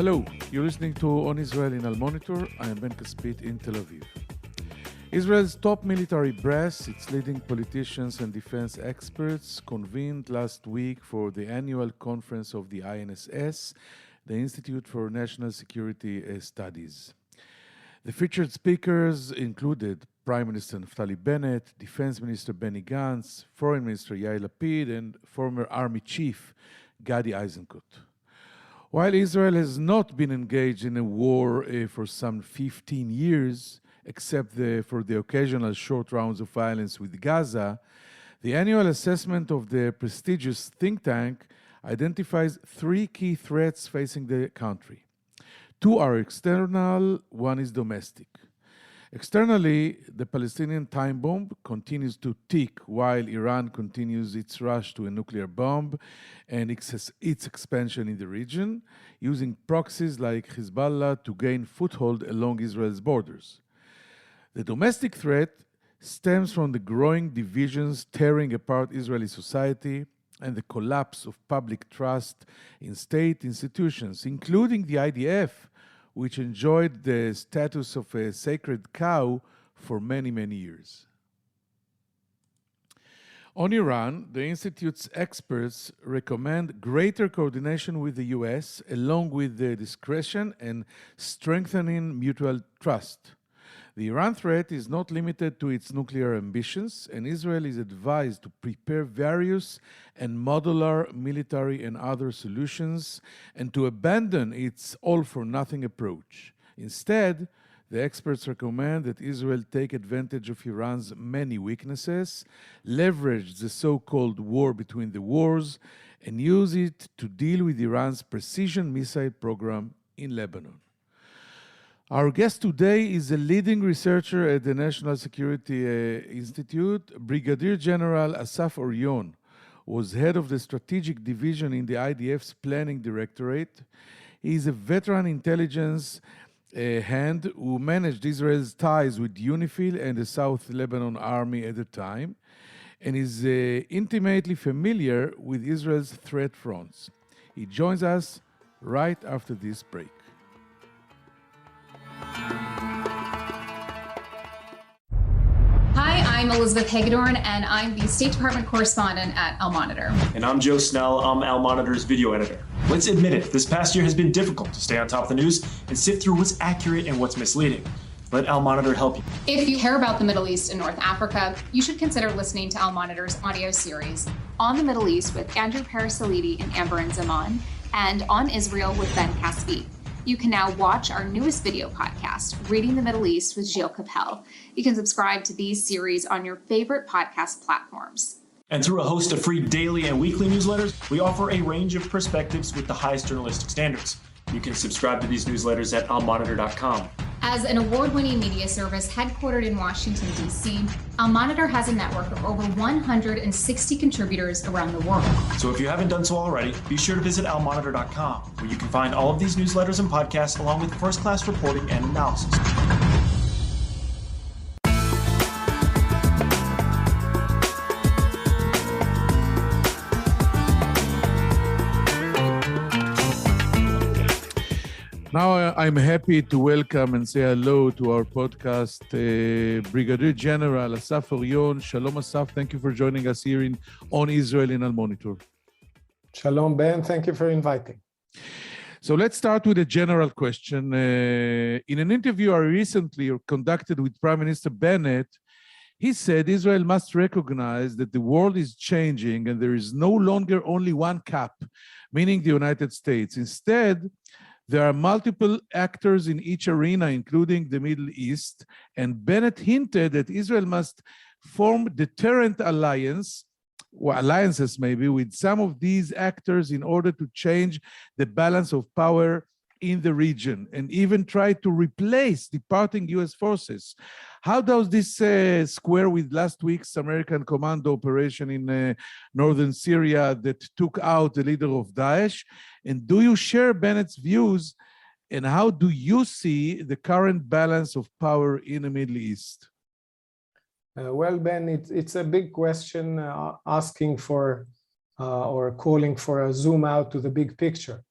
Hello, you're listening to On Israel in Al Monitor. I am Ben Caspit in Tel Aviv. Israel's top military brass, its leading politicians and defense experts, convened last week for the annual conference of the INSS, the Institute for National Security Studies. The featured speakers included Prime Minister Naftali Bennett, Defense Minister Benny Gantz, Foreign Minister Yair Lapid, and former Army Chief Gadi Eisenkot. While Israel has not been engaged in a war for some 15 years, except for the occasional short rounds of violence with Gaza, the annual assessment of the prestigious think tank identifies three key threats facing the country. Two are external, one is domestic. Externally, the Palestinian time bomb continues to tick while Iran continues its rush to a nuclear bomb and its expansion in the region, using proxies like Hezbollah to gain foothold along Israel's borders. The domestic threat stems from the growing divisions tearing apart Israeli society and the collapse of public trust in state institutions, including the IDF, which enjoyed the status of a sacred cow for many, many years. On Iran, the Institute's experts recommend greater coordination with the US, along with the discretion and strengthening mutual trust. The Iran threat is not limited to its nuclear ambitions, and Israel is advised to prepare various and modular military and other solutions and to abandon its all-for-nothing approach. Instead, the experts recommend that Israel take advantage of Iran's many weaknesses, leverage the so-called war between the wars, and use it to deal with Iran's precision missile program in Lebanon. Our guest today is a leading researcher at the National Security Institute. Brigadier General Assaf Orion was head of the strategic division in the IDF's planning directorate. He is a veteran intelligence hand who managed Israel's ties with UNIFIL and the South Lebanon Army at the time, and is intimately familiar with Israel's threat fronts. He joins us right after this break. I'm Elizabeth Hagedorn, and I'm the State Department correspondent at Al Monitor. And I'm Joe Snell. I'm Al Monitor's video editor. Let's admit it, this past year has been difficult to stay on top of the news and sift through what's accurate and what's misleading. Let Al Monitor help you. If you care about the Middle East and North Africa, you should consider listening to Al Monitor's audio series On the Middle East with Andrew Parasalidi and Amber and Zaman, and On Israel with Ben Caspit. You can now watch our newest video podcast, Reading the Middle East with Gilles Capel. You can subscribe to these series on your favorite podcast platforms. And through a host of free daily and weekly newsletters, we offer a range of perspectives with the highest journalistic standards. You can subscribe to these newsletters at almonitor.com. As an award-winning media service headquartered in Washington, D.C., Al Monitor has a network of over 160 contributors around the world. So if you haven't done so already, be sure to visit almonitor.com, where you can find all of these newsletters and podcasts along with first-class reporting and analysis. Now I'm happy to welcome and say hello to our podcast, Brigadier General Assaf Orion. Shalom, Assaf. Thank you for joining us here on Israel in Al Monitor. Shalom, Ben. Thank you for inviting. So let's start with a general question. In an interview I recently conducted with Prime Minister Bennett, he said Israel must recognize that the world is changing and there is no longer only one cap, meaning the United States. Instead, there are multiple actors in each arena, including the Middle East, and Bennett hinted that Israel must form deterrent alliances maybe, with some of these actors in order to change the balance of power in the region and even try to replace departing US forces. How does this square with last week's American commando operation in northern Syria that took out the leader of Daesh? And do you share Bennett's views, and how do you see the current balance of power in the Middle East? Well, Ben, it's a big question asking for or calling for a zoom out to the big picture.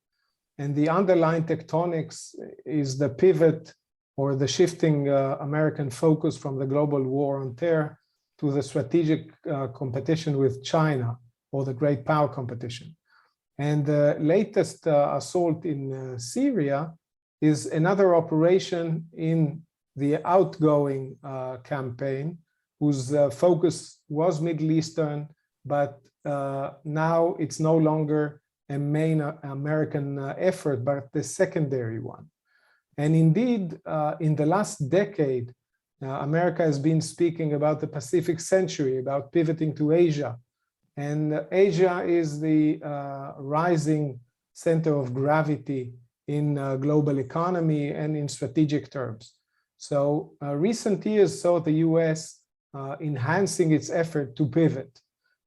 And the underlying tectonics is the pivot or the shifting American focus from the global war on terror to the strategic competition with China, or the great power competition. And the latest assault in Syria is another operation in the outgoing campaign, whose focus was Middle Eastern, but now it's no longer a main American effort, but the secondary one. And indeed, in the last decade, America has been speaking about the Pacific century, about pivoting to Asia. And Asia is the rising center of gravity in global economy and in strategic terms. So recent years saw the US enhancing its effort to pivot.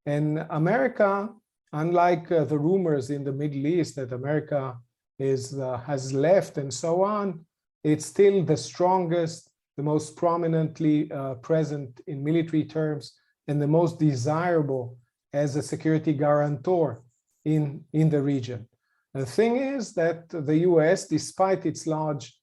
And America, unlike the rumors in the Middle East that America has left and so on, it's still the strongest, the most prominently present in military terms, and the most desirable as a security guarantor in the region. The thing is that the US, despite its large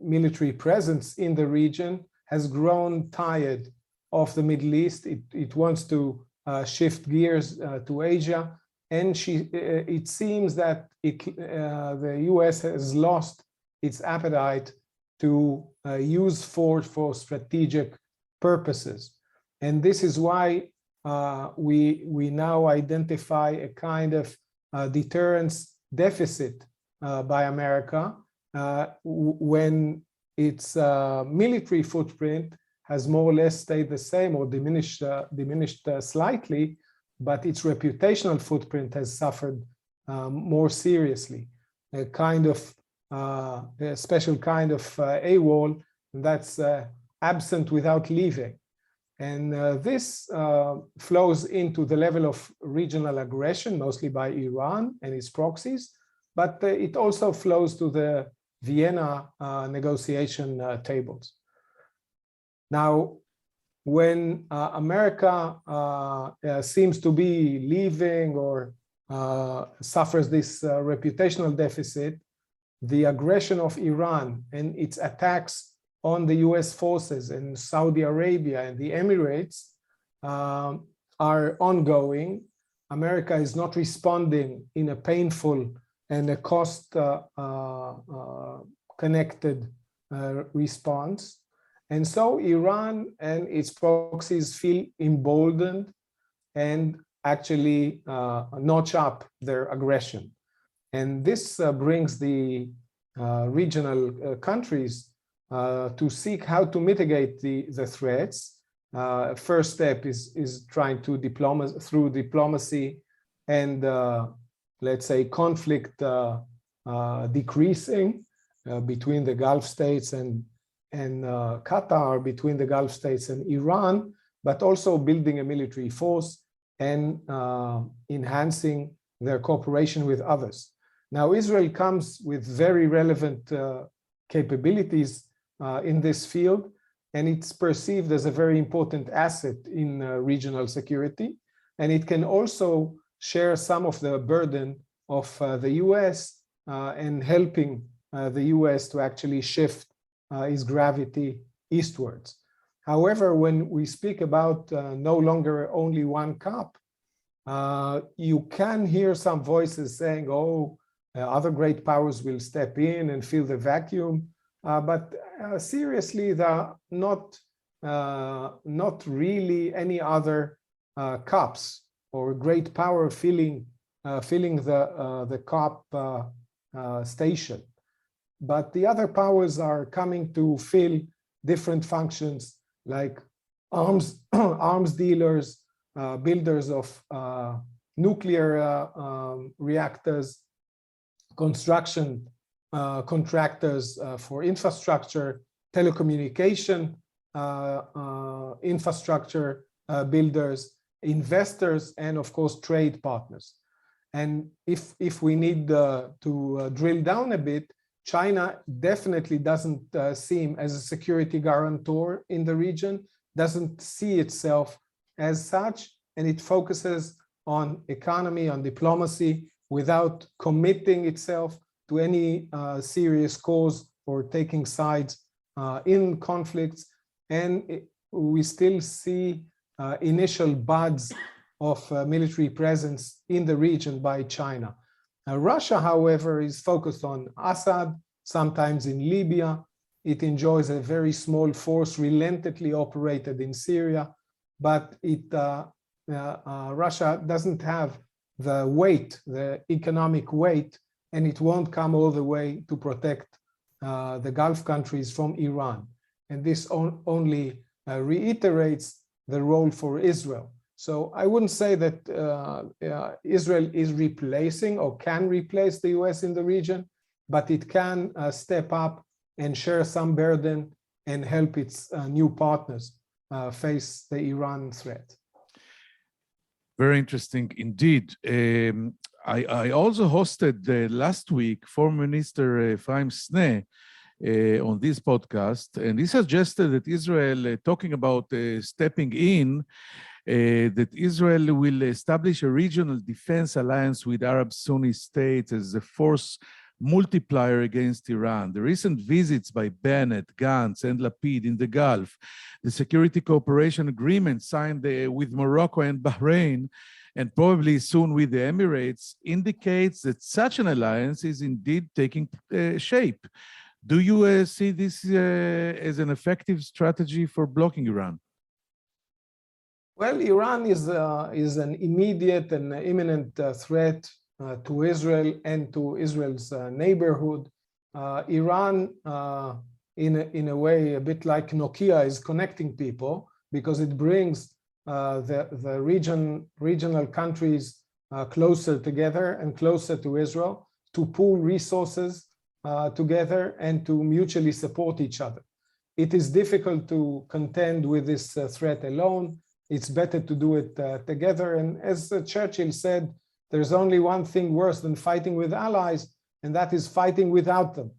military presence in the region, has grown tired of the Middle East. It wants to shift gears to Asia, and it seems that the US has lost its appetite to use force for strategic purposes. And this is why we now identify a kind of deterrence deficit by America when its military footprint has more or less stayed the same or diminished slightly, but its reputational footprint has suffered more seriously. A kind of a special kind of AWOL that's absent without leaving. And this flows into the level of regional aggression, mostly by Iran and its proxies, but it also flows to the Vienna negotiation tables. Now, when America seems to be leaving or suffers this reputational deficit, the aggression of Iran and its attacks on the US forces in Saudi Arabia and the Emirates are ongoing. America is not responding in a painful and a cost-connected response. And so Iran and its proxies feel emboldened and actually notch up their aggression. And this brings the regional countries to seek how to mitigate the threats. First step is trying to through diplomacy and let's say conflict decreasing between the Gulf states and Qatar, between the Gulf states and Iran, but also building a military force and enhancing their cooperation with others. Now, Israel comes with very relevant capabilities in this field, and it's perceived as a very important asset in regional security. And it can also share some of the burden of the US and helping the US to actually shift its gravity eastwards. However, when we speak about no longer only one cup, you can hear some voices saying, oh, other great powers will step in and fill the vacuum. But seriously, there are not really any other cups or great power filling the cup station. But the other powers are coming to fill different functions, like arms dealers, builders of nuclear reactors, construction contractors for infrastructure, telecommunication infrastructure builders, investors, and of course trade partners. And if we need to drill down a bit, China definitely doesn't seem as a security guarantor in the region, doesn't see itself as such, and it focuses on economy, on diplomacy, without committing itself to any serious cause or taking sides in conflicts. And we still see initial buds of military presence in the region by China. Russia, however, is focused on Assad, sometimes in Libya. It enjoys a very small force relentlessly operated in Syria, but Russia doesn't have the weight, the economic weight, and it won't come all the way to protect the Gulf countries from Iran. And this only reiterates the role for Israel. So I wouldn't say that Israel is replacing or can replace the US in the region, but it can step up and share some burden and help its new partners face the Iran threat. Very interesting indeed. I also hosted last week former Minister Ephraim Sneh on this podcast, and he suggested that Israel, talking about stepping in, that Israel will establish a regional defense alliance with Arab Sunni states as a force multiplier against Iran. The recent visits by Bennett, Gantz, and Lapid in the Gulf, the security cooperation agreement signed with Morocco and Bahrain, and probably soon with the Emirates, indicates that such an alliance is indeed taking shape. Do you see this as an effective strategy for blocking Iran? Well, Iran is an immediate and imminent threat to Israel and to Israel's neighborhood. Iran, in a way, a bit like Nokia, is connecting people because it brings the regional countries closer together and closer to Israel to pool resources together and to mutually support each other. It is difficult to contend with this threat alone. It's better to do it together. And as Churchill said, there's only one thing worse than fighting with allies, and that is fighting without them.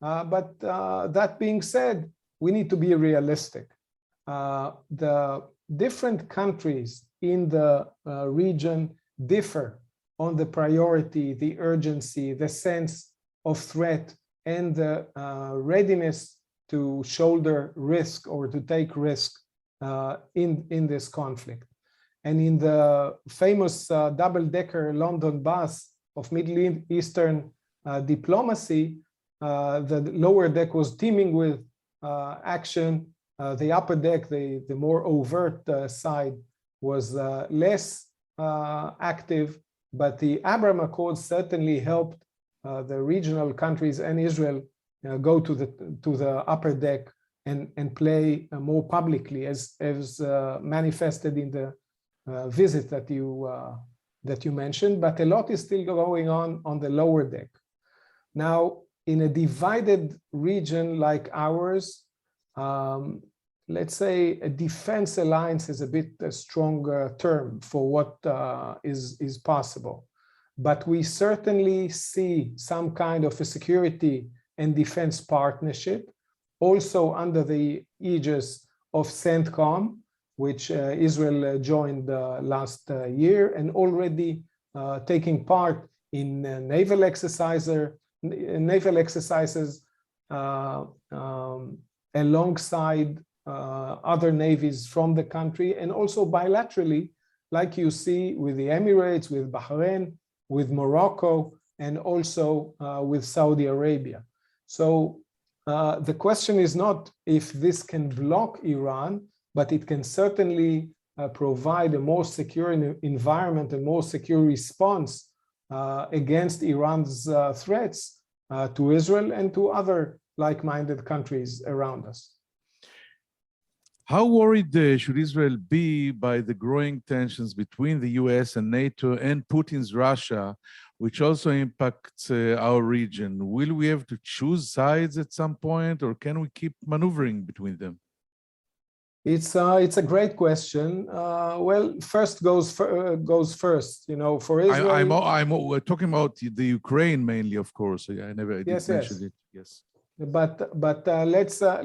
But that being said, we need to be realistic. The different countries in the region differ on the priority, the urgency, the sense of threat, and the readiness to shoulder risk or to take risk in this conflict. And in the famous double-decker London bus of Middle Eastern diplomacy, the lower deck was teeming with action. The upper deck, the more overt side, was less active, but the Abraham Accords certainly helped the regional countries and Israel go to the upper deck and play more publicly, as manifested in the visit that you mentioned. But a lot is still going on the lower deck. Now, in a divided region like ours, let's say a defense alliance is a bit a stronger term for what is possible. But we certainly see some kind of a security and defense partnership, also under the aegis of CENTCOM, which Israel joined last year, and already taking part in naval exercises alongside other navies from the country, and also bilaterally, like you see with the Emirates, with Bahrain, with Morocco, and also with Saudi Arabia. So the question is not if this can block Iran, but it can certainly provide a more secure environment, a more secure response against Iran's threats to Israel and to other like-minded countries around us. How worried should Israel be by the growing tensions between the US and NATO and Putin's Russia, which also impacts our region? Will we have to choose sides at some point, or can we keep maneuvering between them? It's a great question. Well, first goes first. You know, for Israel. I'm talking about the Ukraine mainly, of course. I did mention it. Yes. But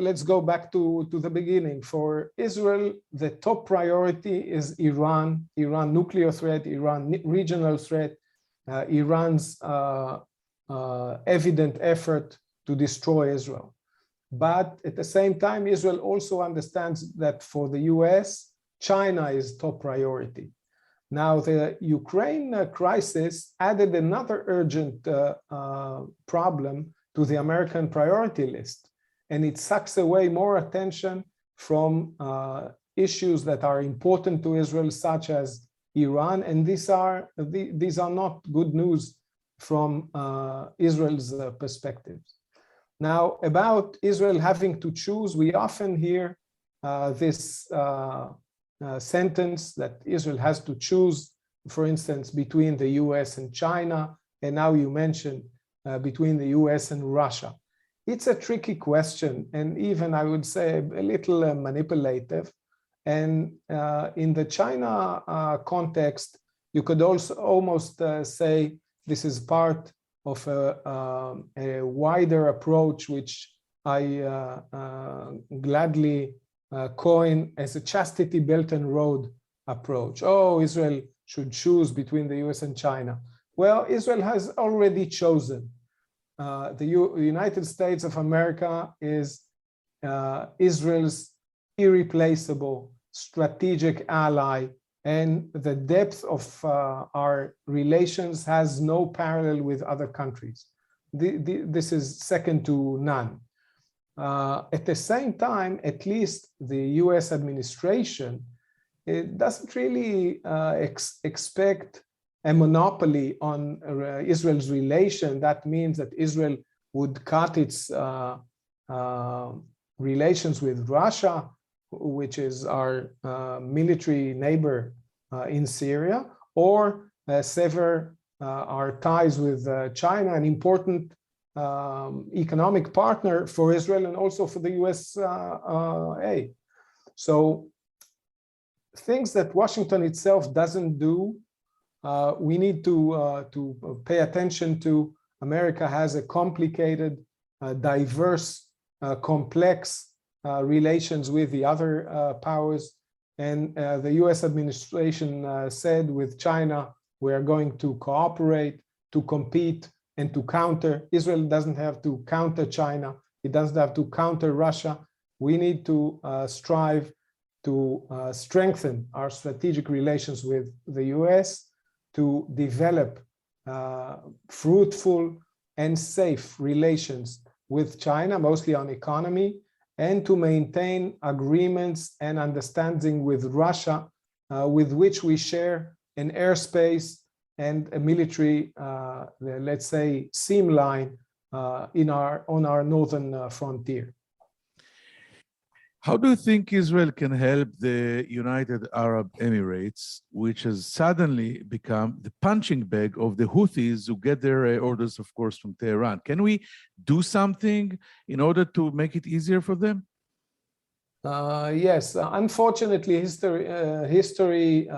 let's go back to the beginning. For Israel, the top priority is Iran nuclear threat, Iran regional threat, Iran's evident effort to destroy Israel. But at the same time, Israel also understands that for the US, China is top priority. Now, the Ukraine crisis added another urgent problem to the American priority list, and it sucks away more attention from issues that are important to Israel, such as Iran, and these are not good news from Israel's perspectives. Now, about Israel having to choose, we often hear this sentence that Israel has to choose, for instance, between the US and China, and now you mentioned between the US and Russia. It's a tricky question, and even I would say a little manipulative. And in the China context, you could also almost say this is part of a wider approach, which I gladly coin as a chastity belt and road approach. Oh, Israel should choose between the US and China. Well, Israel has already chosen. The United States of America is Israel's irreplaceable strategic ally, and the depth of our relations has no parallel with other countries. This is second to none. At the same time, at least the US administration, it doesn't really expect a monopoly on Israel's relation. That means that Israel would cut its relations with Russia, which is our military neighbor in Syria, or sever our ties with China, an important economic partner for Israel and also for the USA. So things that Washington itself doesn't do, we need to pay attention to. America has a complicated, diverse, complex relations with the other powers, and the US administration said with China, we are going to cooperate, to compete, and to counter. Israel doesn't have to counter China. It doesn't have to counter Russia. We need to strive to strengthen our strategic relations with the US, to develop fruitful and safe relations with China, mostly on economy, and to maintain agreements and understanding with Russia, with which we share an airspace and a military, let's say, seam line on our northern frontier. How do you think Israel can help the United Arab Emirates, which has suddenly become the punching bag of the Houthis, who get their orders, of course, from Tehran? Can we do something in order to make it easier for them? Yes, unfortunately, history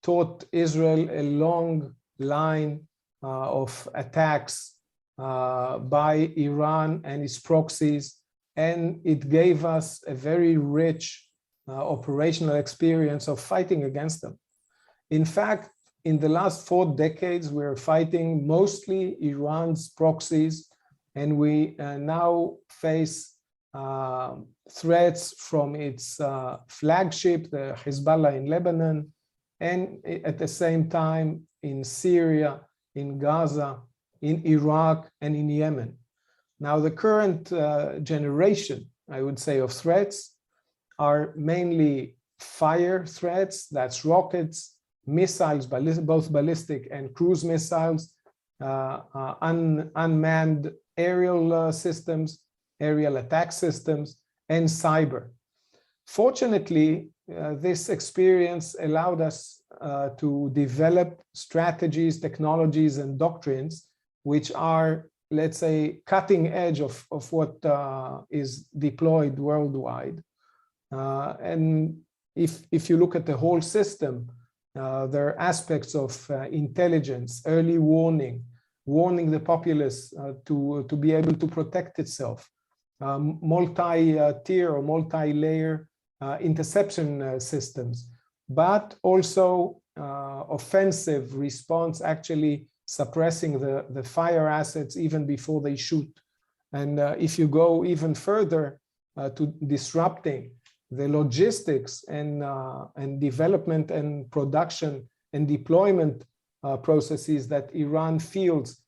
taught Israel a long line of attacks by Iran and its proxies, and it gave us a very rich operational experience of fighting against them. In fact, in the last 4 decades, we're fighting mostly Iran's proxies, and we now face threats from its flagship, the Hezbollah in Lebanon, and at the same time in Syria, in Gaza, in Iraq, and in Yemen. Now, the current generation, I would say, of threats are mainly fire threats. That's rockets, missiles, both ballistic and cruise missiles, unmanned aerial systems, aerial attack systems, and cyber. Fortunately, this experience allowed us to develop strategies, technologies, and doctrines which are, let's say, cutting edge of what is deployed worldwide. And if you look at the whole system, there are aspects of intelligence, early warning the populace to be able to protect itself, multi-tier or multi-layer interception systems, but also offensive response, actually suppressing the fire assets even before they shoot. And if you go even further to disrupting the logistics and development and production and deployment processes that Iran feels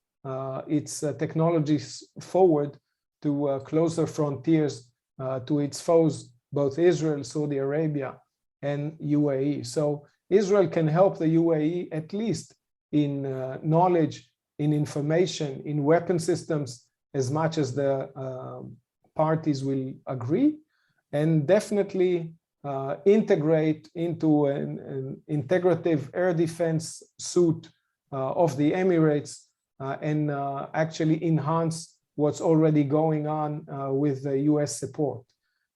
its technologies forward to closer frontiers to its foes, both Israel, Saudi Arabia, and UAE. So Israel can help the UAE at least in knowledge, in information, in weapon systems, as much as the parties will agree, and definitely integrate into an integrative air defense suite of the Emirates and actually enhance what's already going on with the US support.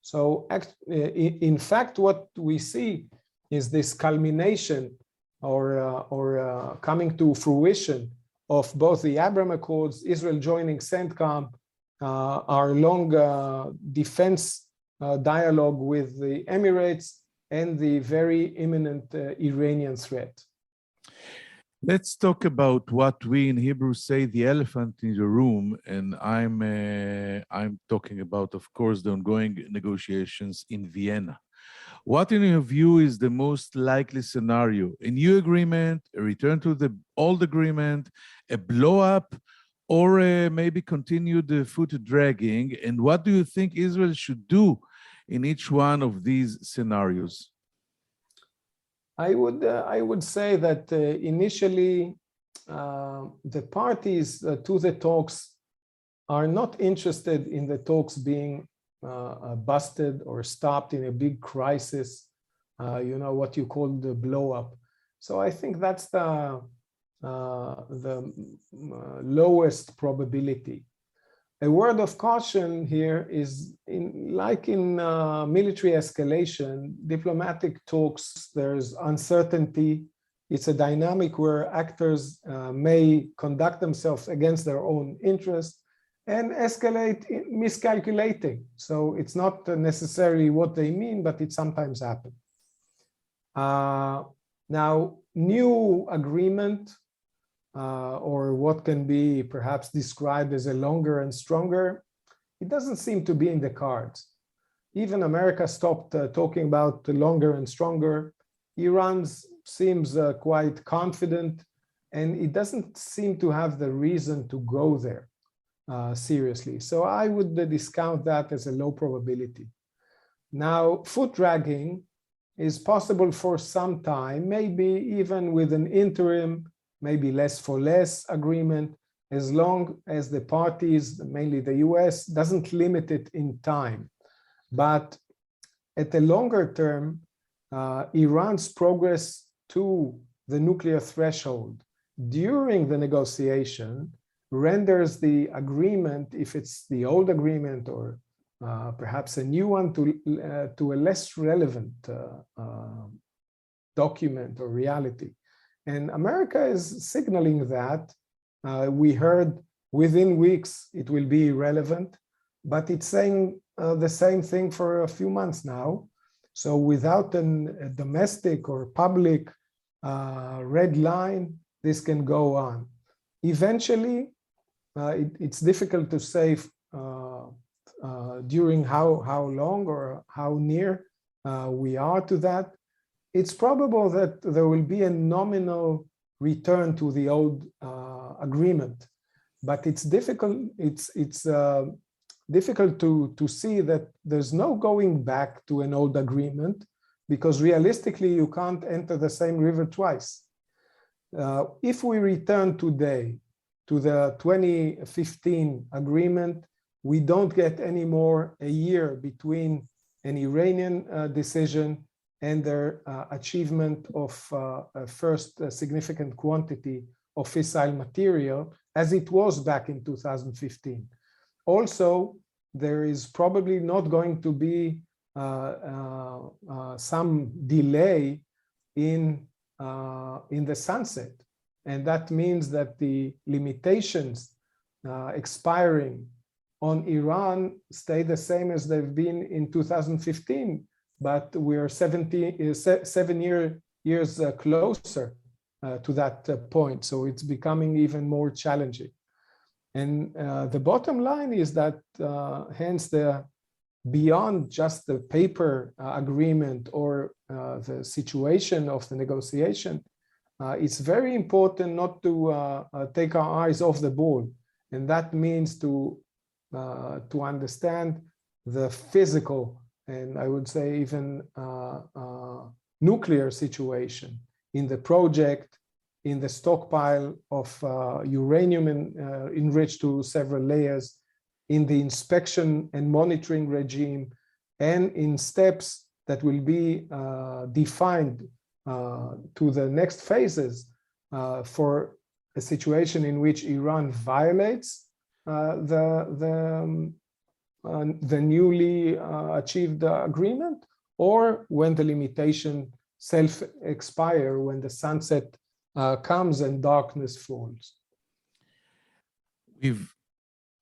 So in fact, what we see is this culmination or coming to fruition of both the Abraham Accords, Israel joining CENTCOM, our long defense dialogue with the Emirates, and the very imminent Iranian threat. Let's talk about what we in Hebrew say the elephant in the room, and I'm talking about, of course, the ongoing negotiations in Vienna. What, in your view, is the most likely scenario? A new agreement, a return to the old agreement, a blow-up, or maybe continued foot dragging? And what do you think Israel should do in each one of these scenarios? I would say that initially the parties to the talks are not interested in the talks being busted or stopped in a big crisis, what you call the blow up. So I think that's the lowest probability. A word of caution here is, like in military escalation, diplomatic talks, there's uncertainty. It's a dynamic where actors may conduct themselves against their own interest and escalate miscalculating. So it's not necessarily what they mean, but it sometimes happens. Now, new agreement, or what can be perhaps described as a longer and stronger, it doesn't seem to be in the cards. Even America stopped talking about the longer and stronger. Iran seems quite confident, and it doesn't seem to have the reason to go there seriously. So I would discount that as a low probability. Now, foot dragging is possible for some time, maybe even with an interim, maybe less for less agreement, as long as the parties, mainly the US, doesn't limit it in time. But at the longer term, Iran's progress to the nuclear threshold during the negotiation renders the agreement, if it's the old agreement or perhaps a new one, to a less relevant document or reality. And America is signaling that. We heard within weeks it will be irrelevant, but it's saying the same thing for a few months now. So without a domestic or public red line, this can go on. Eventually, it's difficult to say during how long or how near we are to that. It's probable that there will be a nominal return to the old agreement, but it's difficult. It's difficult to see that there's no going back to an old agreement, because realistically you can't enter the same river twice. If we return today to the 2015 agreement, we don't get any more a year between an Iranian decision and their achievement of a first significant quantity of fissile material, as it was back in 2015. Also, there is probably not going to be some delay in the sunset. And that means that the limitations expiring on Iran stay the same as they've been in 2015. But we're 7 years years closer to that point. So it's becoming even more challenging. And the bottom line is that hence beyond just the paper agreement or the situation of the negotiation, it's very important not to take our eyes off the ball. And that means to understand the physical and I would say even nuclear situation in the project, in the stockpile of uranium enriched to several layers, in the inspection and monitoring regime, and in steps that will be defined to the next phases for a situation in which Iran violates the newly achieved agreement, or when the limitation self-expire, when the sunset comes and darkness falls. We've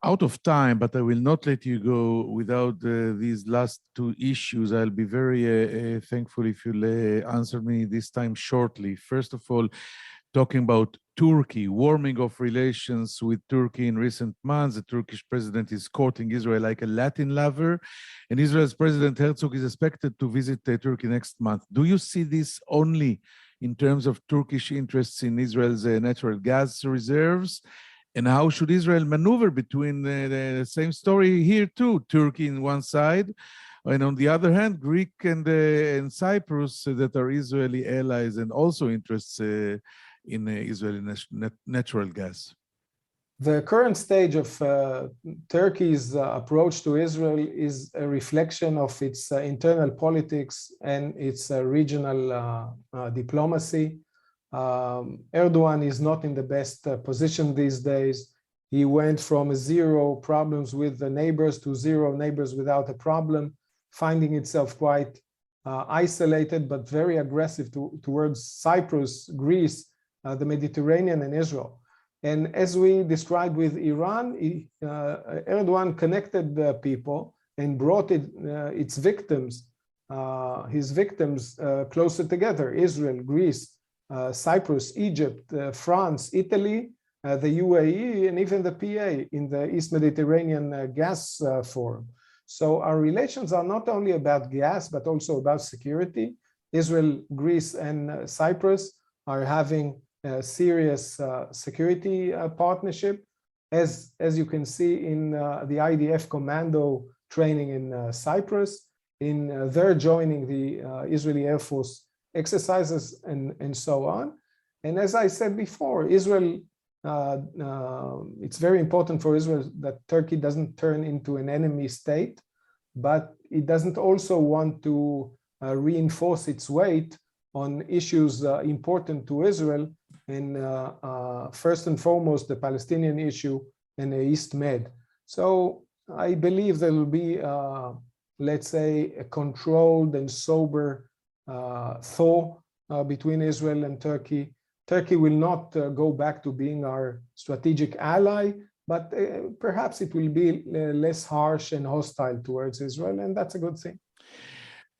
out of time, but I will not let you go without these last two issues. I'll be very thankful if you'll answer me this time shortly. First of all, talking about Turkey, warming of relations with Turkey in recent months. The Turkish president is courting Israel like a Latin lover, and Israel's President Herzog is expected to visit Turkey next month. Do you see this only in terms of Turkish interests in Israel's natural gas reserves? And how should Israel maneuver between the same story here too, Turkey on one side, and on the other hand, Greek and Cyprus that are Israeli allies and also interests in Israeli natural gas? The current stage of Turkey's approach to Israel is a reflection of its internal politics and its regional diplomacy. Erdogan is not in the best position these days. He went from zero problems with the neighbors to zero neighbors without a problem, finding itself quite isolated but very aggressive towards Cyprus, Greece, the Mediterranean, and Israel. And as we described with Iran, Erdogan connected the people and brought its victims, his victims, closer together: Israel, Greece, Cyprus, Egypt, France, Italy, the UAE, and even the PA in the East Mediterranean Gas Forum. So our relations are not only about gas, but also about security. Israel, Greece, and Cyprus are having a serious security partnership. As you can see in the IDF commando training in Cyprus, in their joining the Israeli Air Force exercises and so on. And as I said before, Israel, it's very important for Israel that Turkey doesn't turn into an enemy state, but it doesn't also want to reinforce its weight on issues important to Israel, and first and foremost, the Palestinian issue and the East Med. So I believe there will be, let's say, a controlled and sober thaw between Israel and Turkey. Turkey will not go back to being our strategic ally, but perhaps it will be less harsh and hostile towards Israel, and that's a good thing.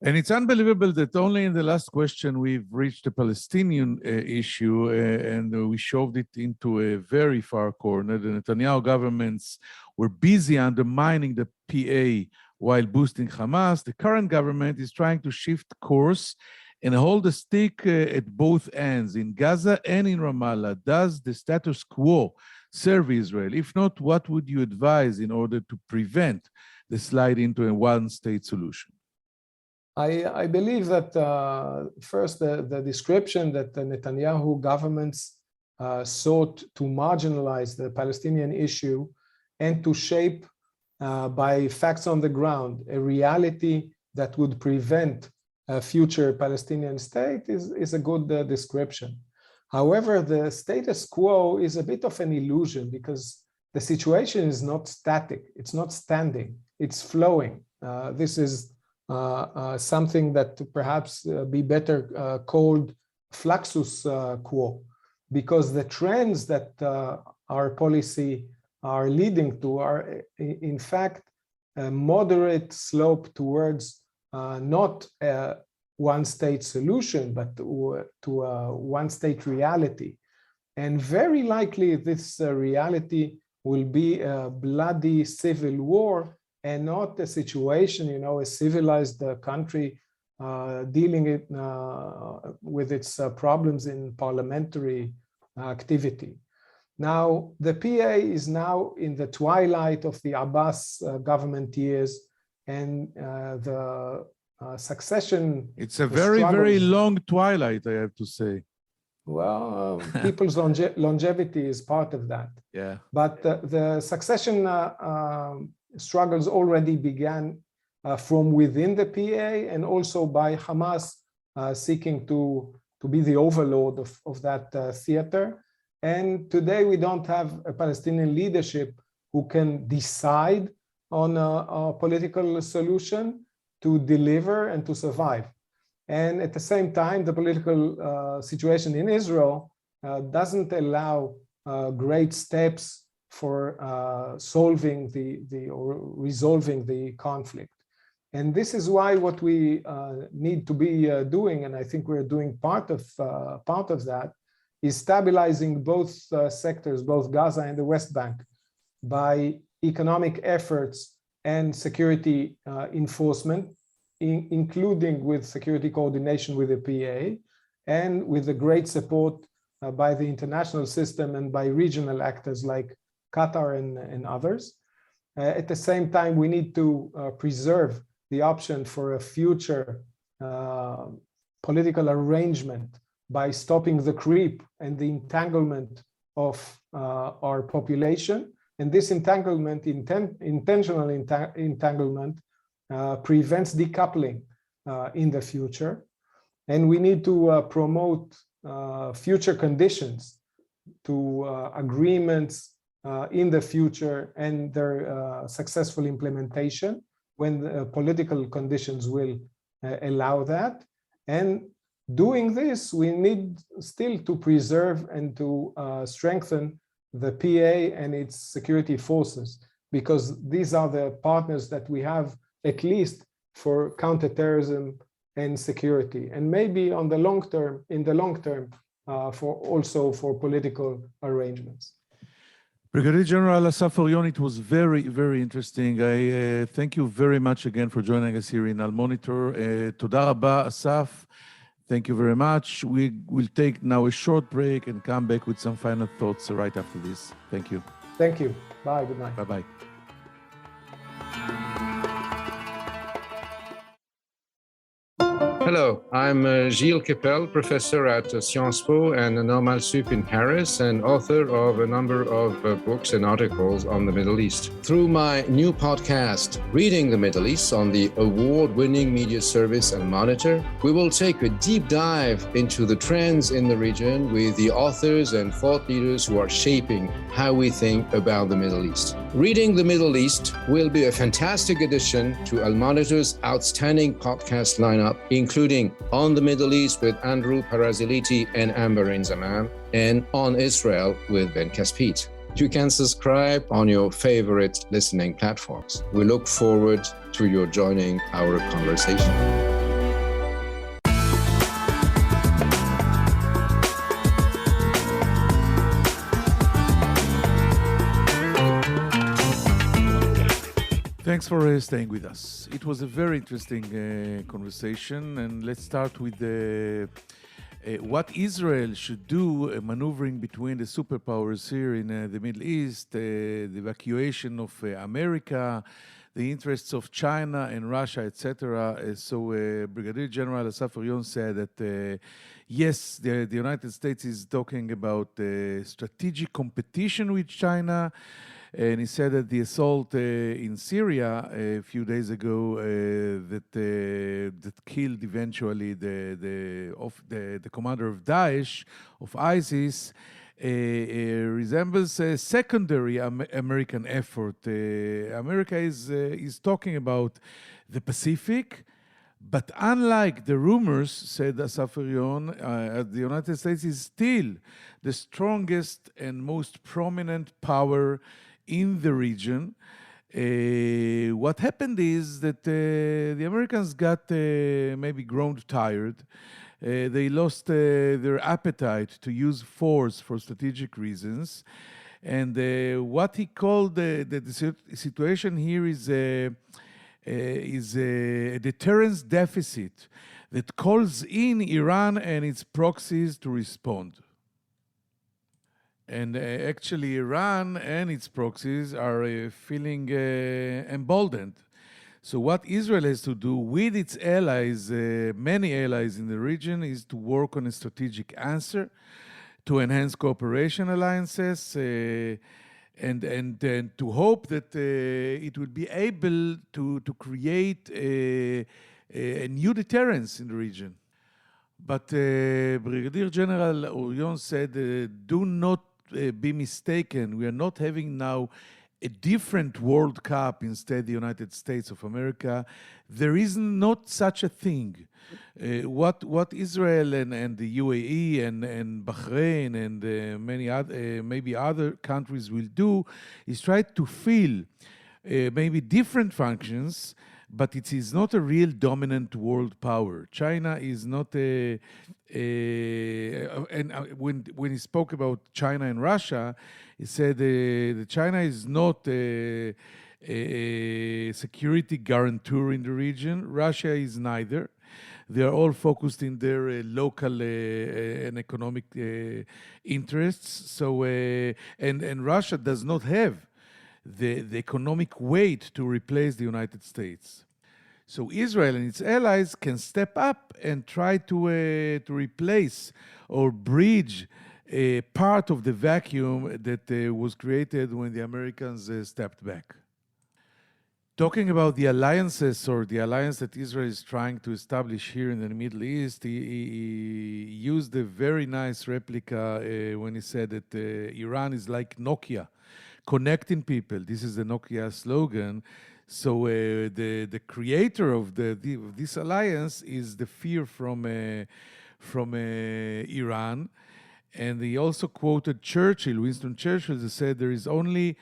And it's unbelievable that only in the last question we've reached the Palestinian issue, and we shoved it into a very far corner. The Netanyahu governments were busy undermining the PA while boosting Hamas. The current government is trying to shift course and hold a stick at both ends, in Gaza and in Ramallah. Does the status quo serve Israel? If not, what would you advise in order to prevent the slide into a one-state solution? I believe that first, the description that the Netanyahu governments sought to marginalize the Palestinian issue and to shape by facts on the ground a reality that would prevent a future Palestinian state is a good description. However, the status quo is a bit of an illusion because the situation is not static, it's not standing, it's flowing. This is something that perhaps be better called fluxus quo, because the trends that our policy are leading to are in fact a moderate slope towards not one-state solution, but to a one-state reality. And very likely this reality will be a bloody civil war and not a situation, a civilized country dealing with its problems in parliamentary activity. Now, the PA is now in the twilight of the Abbas government years, and the succession. It's a very, very long twilight, I have to say. Well, people's longevity is part of that. Yeah. But the succession struggles already began from within the PA and also by Hamas seeking to be the overlord of that theater. And today we don't have a Palestinian leadership who can decide on a political solution to deliver and to survive. And at the same time, the political situation in Israel doesn't allow great steps for solving or resolving the conflict. And this is why what we need to be doing, and I think we're doing part of that, is stabilizing both sectors, both Gaza and the West Bank, by economic efforts and security enforcement, including with security coordination with the PA, and with the great support by the international system and by regional actors like Qatar and others. At the same time, we need to preserve the option for a future political arrangement by stopping the creep and the entanglement of our population. And this entanglement, intentional entanglement, prevents decoupling in the future. And we need to promote future conditions to agreements in the future and their successful implementation when the political conditions will allow that. And doing this, we need still to preserve and to strengthen the PA and its security forces, because these are the partners that we have at least for counterterrorism and security, and maybe in the long term, for political arrangements. Brigadier General Assaf Orion, it was very, very interesting. I thank you very much again for joining us here in Al Monitor. Toda Rabba, Assaf. Thank you very much. We will take now a short break and come back with some final thoughts right after this. Thank you. Thank you. Bye. Good night. Bye-bye. Hello, I'm Gilles Kepel, professor at Sciences Po and Normal Sup in Paris, and author of a number of books and articles on the Middle East. Through my new podcast, Reading the Middle East, on the award-winning media service Al Monitor, we will take a deep dive into the trends in the region with the authors and thought leaders who are shaping how we think about the Middle East. Reading the Middle East will be a fantastic addition to Al Monitor's outstanding podcast lineup, including On the Middle East with Andrew Paraziliti and Amber Zaman, and On Israel with Ben Caspit. You can subscribe on your favorite listening platforms. We look forward to your joining our conversation. Thanks for staying with us. It was a very interesting conversation, and let's start with what Israel should do, maneuvering between the superpowers here in the Middle East, the evacuation of America, the interests of China and Russia, etc. So Brigadier General Assaf Orion said that yes, the United States is talking about strategic competition with China. And he said that the assault in Syria a few days ago that killed eventually the commander of Daesh, of ISIS, resembles a secondary American effort. America is talking about the Pacific, but unlike the rumors, said Assaf Orion, the United States is still the strongest and most prominent power in the region. What happened is that the Americans got maybe grown tired. They lost their appetite to use force for strategic reasons. And what he called the situation here is a deterrence deficit that calls in Iran and its proxies to respond. And actually, Iran and its proxies are feeling emboldened. So what Israel has to do with its allies, many allies in the region, is to work on a strategic answer to enhance cooperation alliances and to hope that it will be able to create a new deterrence in the region. But Brigadier General Orion said, do not be mistaken. We are not having now a different World Cup instead the United States of America. There is not such a thing. What Israel and the UAE and Bahrain and many other maybe other countries will do is try to fill maybe different functions, but it is not a real dominant world power. China is not when he spoke about China and Russia, he said that China is not a security guarantor in the region. Russia is neither. They are all focused in their local and economic interests. So, and Russia does not have the economic weight to replace the United States. So Israel and its allies can step up and try to replace or bridge a part of the vacuum that was created when the Americans stepped back. Talking about the alliances or the alliance that Israel is trying to establish here in the Middle East, he used a very nice replica when he said that Iran is like Nokia, connecting people. This is the Nokia slogan. So the creator of this alliance is the fear from Iran. And he also quoted Churchill, Winston Churchill, that said there is only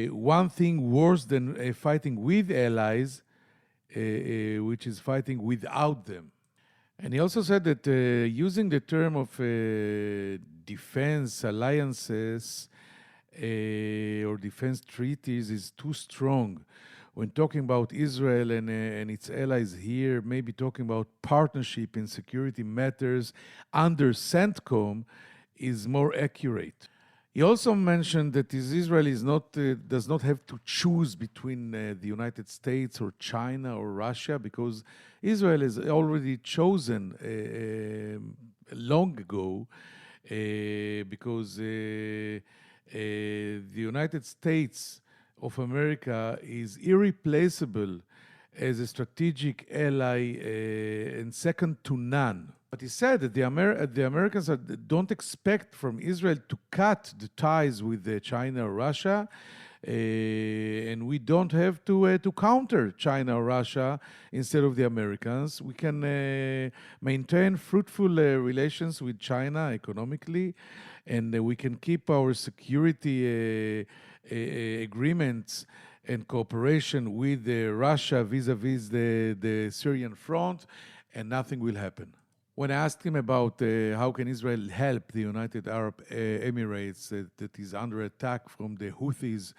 one thing worse than fighting with allies, which is fighting without them. And he also said that using the term of defense alliances or defense treaties is too strong. When talking about Israel and its allies here, maybe talking about partnership in security matters under CENTCOM is more accurate. He also mentioned that Israel does not have to choose between the United States or China or Russia, because Israel has already chosen long ago, because the United States of America is irreplaceable as a strategic ally and second to none. But he said that the Americans don't expect from Israel to cut the ties with China or Russia, and we don't have to counter China or Russia instead of the Americans. We can maintain fruitful relations with China economically, and we can keep our security agreements and cooperation with Russia vis-a-vis the Syrian front, and nothing will happen. When I asked him about how can Israel help the United Arab Emirates that is under attack from the Houthis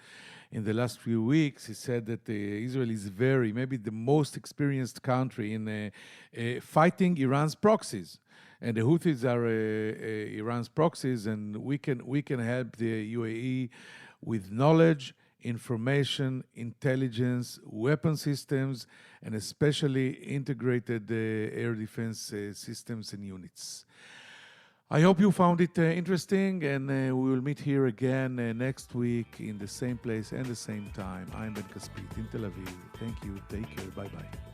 in the last few weeks, he said that Israel is maybe the most experienced country in fighting Iran's proxies. And the Houthis are Iran's proxies, and we can help the UAE with knowledge, information, intelligence, weapon systems, and especially integrated air defense systems and units. I hope you found it interesting, and we will meet here again next week in the same place and the same time. I'm Ben Caspit in Tel Aviv. Thank you. Take care. Bye-bye.